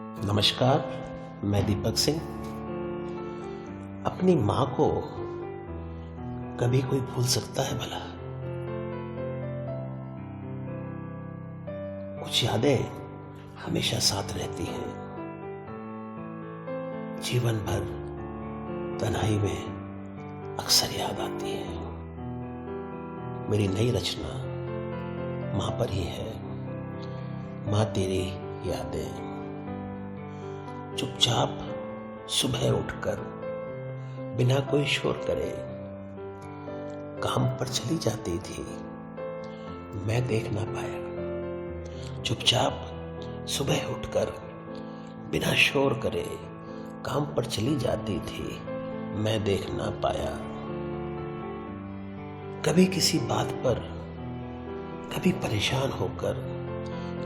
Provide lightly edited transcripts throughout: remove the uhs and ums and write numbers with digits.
नमस्कार, मैं दीपक सिंह। अपनी माँ को कभी कोई भूल सकता है भला? कुछ यादें हमेशा साथ रहती हैं, जीवन भर तन्हाई में अक्सर याद आती है। मेरी नई रचना माँ पर ही है। माँ तेरी यादें। चुपचाप सुबह उठकर बिना कोई शोर करे काम पर चली जाती थी, मैं देख ना पाया। चुपचाप सुबह उठकर बिना शोर करे काम पर चली जाती थी, मैं देख ना पाया। कभी किसी बात पर, कभी परेशान होकर,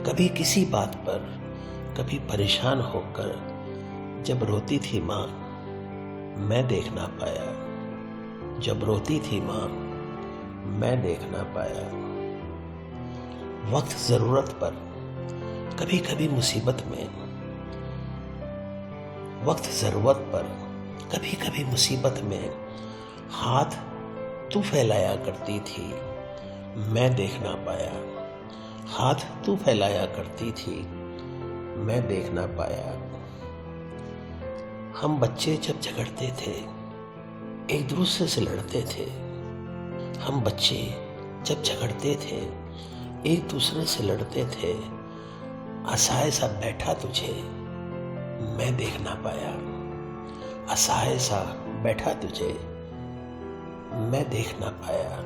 कभी किसी बात पर, कभी परेशान होकर जब रोती थी माँ, मैं देख ना पाया। जब रोती थी माँ, मैं देख ना पाया। वक्त जरूरत पर, कभी कभी मुसीबत में, वक्त जरूरत पर, कभी कभी मुसीबत में हाथ तू फैलाया करती थी, मैं देख ना पाया। हाथ तू फैलाया करती थी, मैं देख ना पाया। हम बच्चे जब झगड़ते थे, एक दूसरे से लड़ते थे। हम बच्चे जब झगड़ते थे, एक दूसरे से लड़ते थे। असहाय सा बैठा तुझे, मैं देख ना पाया। असहाय सा बैठा तुझे, मैं देख ना पाया।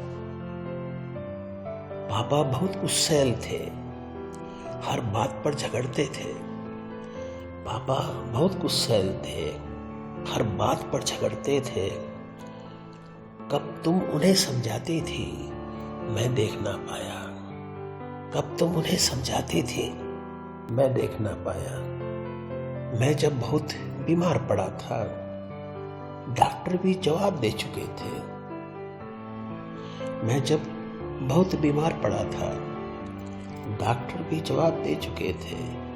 पापा बहुत गुस्सैल थे, हर बात पर झगड़ते थे। पापा बहुत गुस्सैल थे, हर बात पर झगड़ते थे। कब तुम उन्हें समझाती थी, मैं देख ना पाया। कब तुम उन्हें समझाती थी, मैं देख ना पाया। मैं जब बहुत बीमार पड़ा था, डॉक्टर भी जवाब दे चुके थे। मैं जब बहुत बीमार पड़ा था, डॉक्टर भी जवाब दे चुके थे।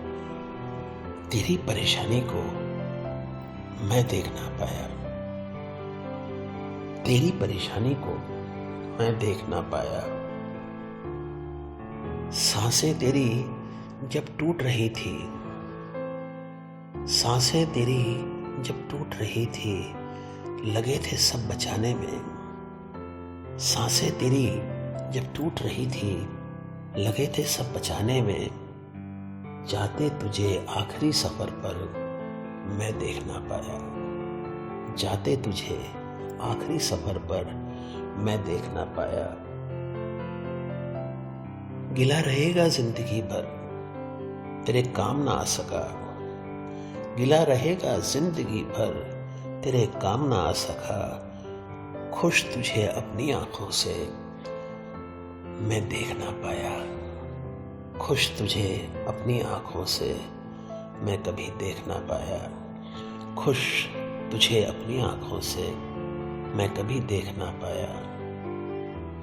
तेरी परेशानी को मैं देख ना पाया। तेरी परेशानी को मैं देख ना पाया। सांसें तेरी जब टूट रही थी, सांसें तेरी जब टूट रही थी, लगे थे सब बचाने में। सांसें तेरी जब टूट रही थी, लगे थे सब बचाने में। जाते तुझे आखिरी सफर पर, मैं देख ना पाया। जाते तुझे आखिरी सफर पर, मैं देख ना पाया। गिला रहेगा जिंदगी भर, तेरे काम ना आ सका। गिला रहेगा जिंदगी भर, तेरे काम ना आ सका। खुश तुझे अपनी आंखों से, मैं देख ना पाया। खुश तुझे अपनी आंखों से, मैं कभी देख ना पाया। खुश तुझे अपनी आंखों से, मैं कभी देख ना पाया।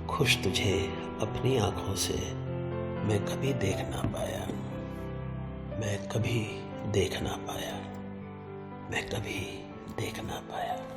खुश तुझे अपनी आंखों से, मैं कभी देख ना पाया। मैं कभी देख ना पाया। मैं कभी देख ना पाया।